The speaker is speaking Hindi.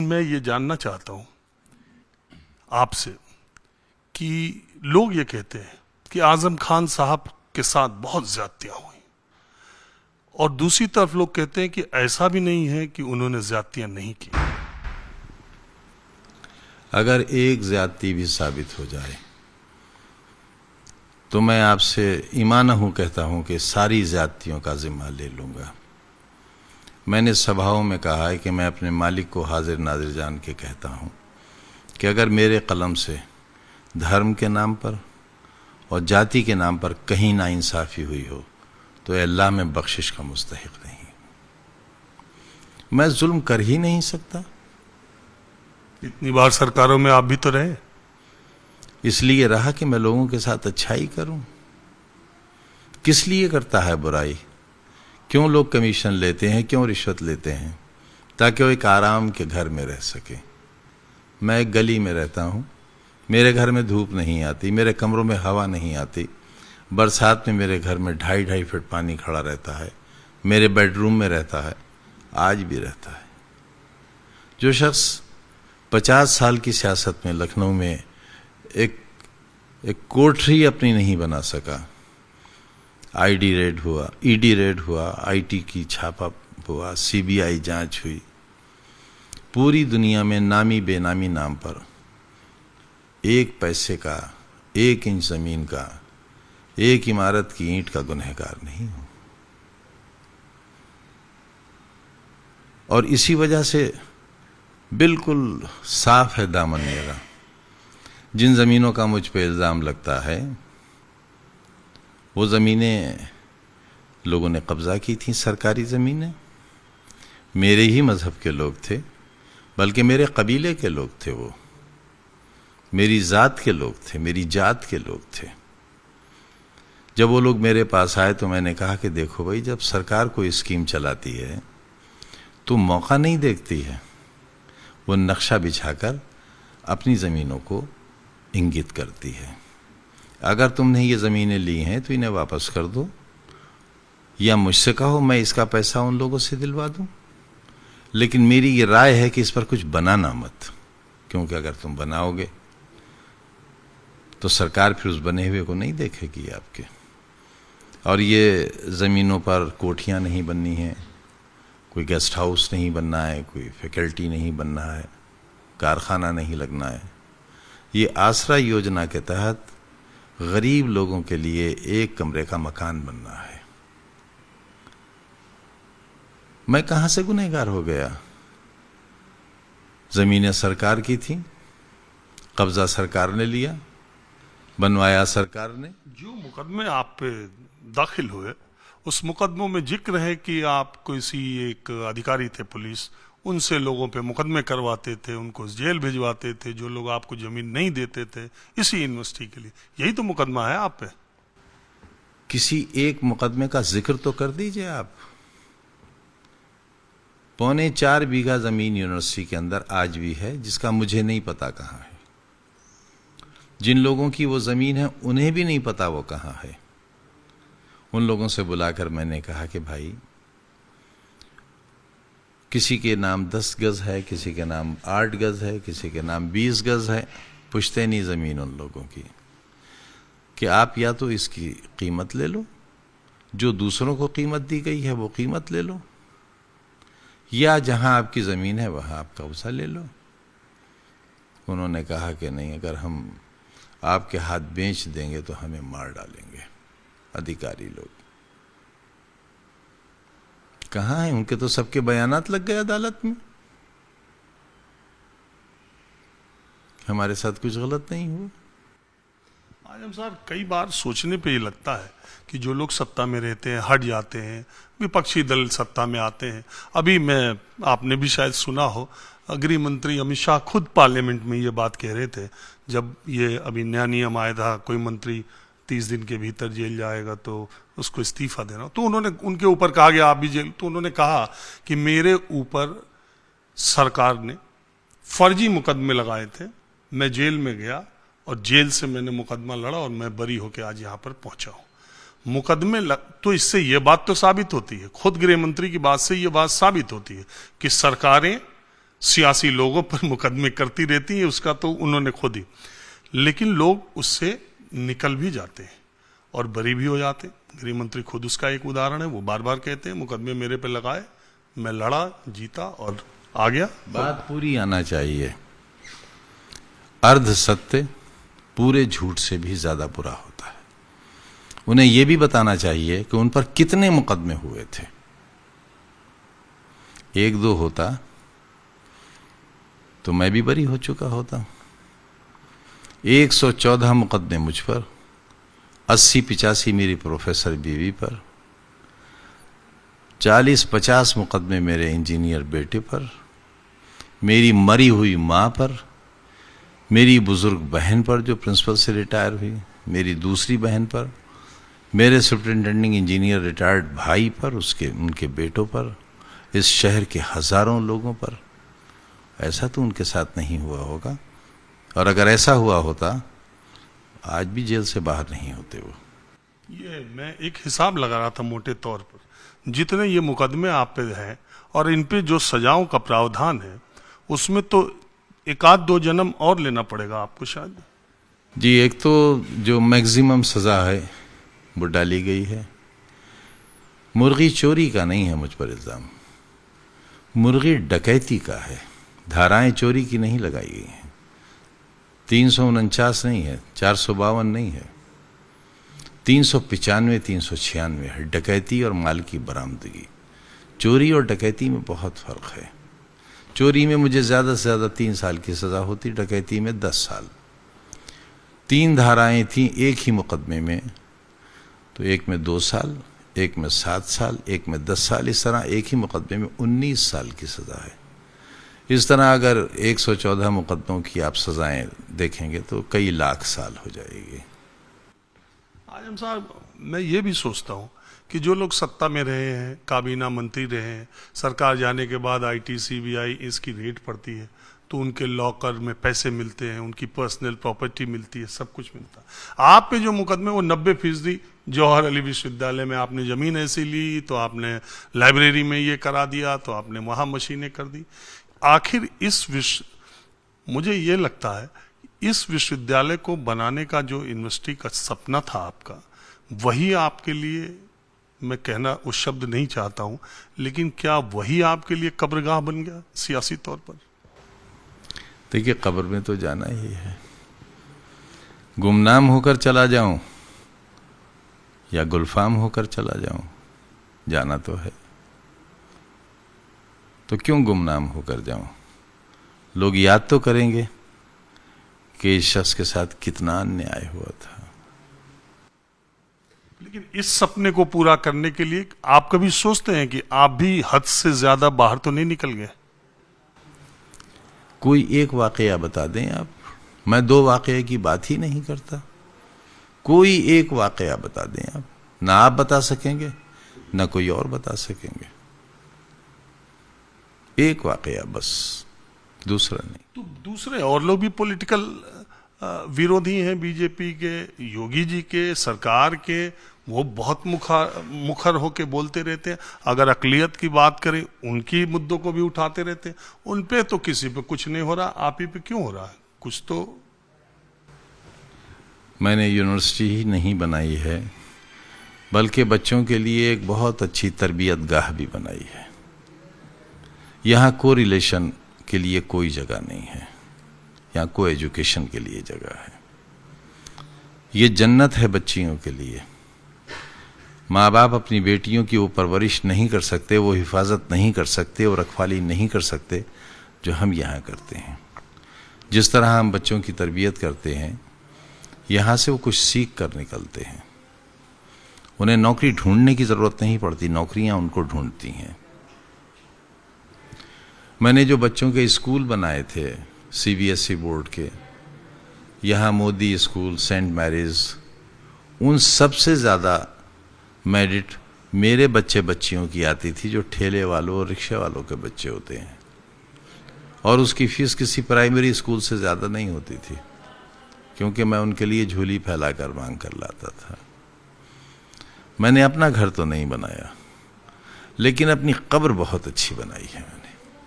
मैं ये जानना चाहता हूं आपसे कि लोग ये कहते हैं कि आजम खान साहब के साथ बहुत ज्यादतियां हुई, और दूसरी तरफ लोग कहते हैं कि ऐसा भी नहीं है कि उन्होंने ज्यादतियां नहीं की। अगर एक ज्यादती भी साबित हो जाए तो मैं आपसे ईमाना हूं कहता हूं कि सारी ज्यादतियों का जिम्मा ले लूंगा। मैंने सभाओं में कहा है कि मैं अपने मालिक को हाजिर नाजिर जान के कहता हूं कि अगर मेरे कलम से धर्म के नाम पर और जाति के नाम पर कहीं नाइंसाफी हुई हो तो अल्लाह में बख्शिश का मुस्तहिक नहीं। मैं जुल्म कर ही नहीं सकता। इतनी बार सरकारों में आप भी तो रहे। इसलिए रहा कि मैं लोगों के साथ अच्छाई करूं। किस लिए करता है बुराई? क्यों लोग कमीशन लेते हैं, क्यों रिश्वत लेते हैं? ताकि वो एक आराम के घर में रह सके। मैं एक गली में रहता हूं, मेरे घर में धूप नहीं आती, मेरे कमरों में हवा नहीं आती। बरसात में मेरे घर में 2.5 फीट पानी खड़ा रहता है। मेरे बेडरूम में रहता है, आज भी रहता है। जो शख्स 50 साल की सियासत में लखनऊ में एक कोठरी अपनी नहीं बना सका, आईडी रेड हुआ, ईडी रेड हुआ, आईटी की छापा हुआ, सीबीआई जांच हुई, पूरी दुनिया में नामी बेनामी नाम पर 1 पैसे का, 1 इंच जमीन का, 1 इमारत की ईंट का गुनहगार नहीं हूं। और इसी वजह से बिल्कुल साफ है दामन मेरा। जिन जमीनों का मुझ पे इल्जाम लगता है वो जमीनें लोगों ने कब्जा की थी, सरकारी जमीनें। मेरे ही मजहब के लोग थे, बल्कि मेरे कबीले के लोग थे, वो मेरी जात के लोग थे, मेरी जात के लोग थे। जब वो लोग मेरे पास आए तो मैंने कहा कि देखो भाई, जब सरकार कोई स्कीम चलाती है तो मौका नहीं देखती है, वो नक्शा बिछाकर अपनी ज़मीनों को इंगित करती है। अगर तुमने ये ज़मीनें ली हैं तो इन्हें वापस कर दो, या मुझसे कहो मैं इसका पैसा उन लोगों से दिलवा दूं। लेकिन मेरी ये राय है कि इस पर कुछ बनाना मत, क्योंकि अगर तुम बनाओगे तो सरकार फिर उस बने हुए को नहीं देखेगी आपके। और ये ज़मीनों पर कोठियाँ नहीं बननी हैं, कोई गेस्ट हाउस नहीं बनना है, कोई फैकल्टी नहीं बनना है, कारखाना नहीं लगना है। ये आसरा योजना के तहत गरीब लोगों के लिए 1 कमरे का मकान बनना है। मैं कहां से गुनहगार हो गया? जमीनें सरकार की थी, कब्जा सरकार ने लिया, बनवाया सरकार ने। जो मुकदमे आप पे दाखिल हुए उस मुकदमों में जिक्र है कि आप किसी एक अधिकारी थे पुलिस, उनसे लोगों पे मुकदमे करवाते थे, उनको जेल भिजवाते थे जो लोग आपको जमीन नहीं देते थे इसी यूनिवर्सिटी के लिए। यही तो मुकदमा है आप पे। किसी एक मुकदमे का जिक्र तो कर दीजिए आप। 4.25 बीघा जमीन यूनिवर्सिटी के अंदर आज भी है, जिसका मुझे नहीं पता कहां है। जिन लोगों की वो जमीन है उन्हें भी नहीं पता वो कहां है। उन लोगों से बुलाकर मैंने कहा कि भाई, किसी के नाम 10 गज है, किसी के नाम 8 गज है, किसी के नाम 20 गज है, पुश्तैनी जमीन उन लोगों की, कि आप या तो इसकी कीमत ले लो, जो दूसरों को कीमत दी गई है वो कीमत ले लो, या जहां आपकी जमीन है वहां आप कब्जा ले लो। उन्होंने कहा कि नहीं, अगर हम आपके हाथ बेच देंगे तो हमें मार डालेंगे। अधिकारी लोग कहां हैं? उनके तो सबके बयानात लग गए अदालत में। हमारे साथ कुछ गलत नहीं हुआ। आजम साहब, कई बार सोचने पे ये लगता है कि जो लोग सत्ता में रहते हैं हट जाते हैं, विपक्षी दल सत्ता में आते हैं। अभी आपने भी शायद सुना हो, गृह मंत्री अमित शाह खुद पार्लियामेंट में ये बात कह रहे थे, जब ये अभी नया नियम आया था कोई मंत्री 30 दिन के भीतर जेल जाएगा तो उसको इस्तीफा देना, तो उन्होंने, उनके ऊपर कहा गया आप भी जेल, तो उन्होंने कहा कि मेरे ऊपर सरकार ने फर्जी मुकदमे लगाए थे, मैं जेल में गया और जेल से मैंने मुकदमा लड़ा और मैं बरी होकर आज यहां पर पहुंचा हूं। मुकदमे तो इससे यह बात तो साबित होती है, खुद गृह मंत्री की बात से यह बात साबित होती है कि सरकारें सियासी लोगों पर मुकदमे करती रहती है, उसका तो उन्होंने खुद ही, लेकिन लोग उससे निकल भी जाते हैं और बरी भी हो जाते हैं। गृह मंत्री खुद उसका एक उदाहरण है, वो बार बार कहते हैं मुकदमे मेरे पे लगाए, मैं लड़ा, जीता और आ गया। बात पूरी आना चाहिए। अर्ध सत्य पूरे झूठ से भी ज्यादा बुरा होता है। उन्हें यह भी बताना चाहिए कि उन पर कितने मुकदमे हुए थे। एक दो होता तो मैं भी बरी हो चुका होता। 114 मुकदमे मुझ पर, 80-85 मेरी प्रोफेसर बीवी पर, 40-50 मुकदमे मेरे इंजीनियर बेटे पर, मेरी मरी हुई मां पर, मेरी बुजुर्ग बहन पर जो प्रिंसिपल से रिटायर हुई, मेरी दूसरी बहन पर, मेरे सुपरिटेंडिंग इंजीनियर रिटायर्ड भाई पर, उनके बेटों पर, इस शहर के हजारों लोगों पर। ऐसा तो उनके साथ नहीं हुआ होगा, और अगर ऐसा हुआ होता आज भी जेल से बाहर नहीं होते वो। ये मैं एक हिसाब लगा रहा था मोटे तौर पर, जितने ये मुकदमे आप पे हैं और इन पे जो सजाओं का प्रावधान है, उसमें तो एक आध दो जन्म और लेना पड़ेगा आपको शायद। जी, एक तो जो मैक्सिमम सजा है वो डाली गई है। मुर्गी चोरी का नहीं है मुझ पर इल्जाम, मुर्गी डकैती का है। धाराएं चोरी की नहीं लगाई गई हैं। 349 नहीं है, 452 नहीं है, 395, 396 है। डकैती और माल की बरामदगी। चोरी और डकैती में बहुत फर्क है। चोरी में मुझे ज्यादा से ज्यादा 3 साल की सजा होती, डकैती में 10 साल। 3 धाराएं थी एक ही मुकदमे में, तो एक में 2 साल, एक में 7 साल, एक में 10 साल। इस तरह एक ही मुकदमे में 19 साल की सजा है। इस तरह अगर 114 मुकदमों की आप सजाएं देखेंगे तो कई लाख साल हो जाएगी। आजम साहब, मैं ये भी सोचता हूँ कि जो लोग सत्ता में रहे हैं, काबीना मंत्री रहे हैं, सरकार जाने के बाद IT CBI इसकी रेड पड़ती है तो उनके लॉकर में पैसे मिलते हैं, उनकी पर्सनल प्रॉपर्टी मिलती है, सब कुछ मिलता है। आप पे जो मुकदमे वो 90% जौहर अली विश्वविद्यालय में आपने जमीन ऐसी ली तो आपने लाइब्रेरी में ये करा दिया तो आपने वहाँ मशीनें कर दी। आखिर मुझे ये लगता है इस विश्वविद्यालय को बनाने का जो यूनिवर्सिटी का सपना था आपका, वही आपके लिए, मैं कहना उस शब्द नहीं चाहता हूं, लेकिन क्या वही आपके लिए कब्रगाह बन गया सियासी तौर पर? देखिए, कब्र में तो जाना ही है। गुमनाम होकर चला जाऊं या गुलफाम होकर चला जाऊं, जाना तो है। तो क्यों गुमनाम होकर जाऊं? लोग याद तो करेंगे कि इस शख्स के साथ कितना अन्याय हुआ था। लेकिन इस सपने को पूरा करने के लिए आप कभी सोचते हैं कि आप भी हद से ज्यादा बाहर तो नहीं निकल गए? कोई एक वाकया बता दें आप। मैं 2 वाकये की बात ही नहीं करता। कोई एक वाकया बता दें आप। ना आप बता सकेंगे ना कोई और बता सकेंगे। एक वाकया बस, दूसरा नहीं। तो दूसरे और लोग भी पॉलिटिकल विरोधी हैं बीजेपी के, योगी जी के, सरकार के। वो बहुत मुखर होके बोलते रहते हैं। अगर अकलियत की बात करें, उनकी मुद्दों को भी उठाते रहते हैं। उन पे तो किसी पे कुछ नहीं हो रहा, आप ही पे क्यों हो रहा है? कुछ तो। मैंने यूनिवर्सिटी ही नहीं बनाई है, बल्कि बच्चों के लिए एक बहुत अच्छी तरबियत गाह भी बनाई है। यहाँ को रिलेशन के लिए कोई जगह नहीं है, यहाँ को एजुकेशन के लिए जगह है। ये जन्नत है बच्चियों के लिए। माँ बाप अपनी बेटियों की वो परवरिश नहीं कर सकते, वो हिफाजत नहीं कर सकते, वो रखवाली नहीं कर सकते जो हम यहाँ करते हैं। जिस तरह हम बच्चों की तरबियत करते हैं, यहाँ से वो कुछ सीख कर निकलते हैं। उन्हें नौकरी ढूंढने की ज़रूरत नहीं पड़ती, नौकरियाँ उनको ढूंढती हैं। मैंने जो बच्चों के स्कूल बनाए थे CBSE बोर्ड के, यहाँ मोदी स्कूल, सेंट मैरीज, उन सबसे ज़्यादा मेरिट मेरे बच्चे बच्चियों की आती थी जो ठेले वालों और रिक्शे वालों के बच्चे होते हैं। और उसकी फीस किसी प्राइमरी स्कूल से ज़्यादा नहीं होती थी, क्योंकि मैं उनके लिए झोली फैलाकर मांग कर लाता था। मैंने अपना घर तो नहीं बनाया, लेकिन अपनी कब्र बहुत अच्छी बनाई है।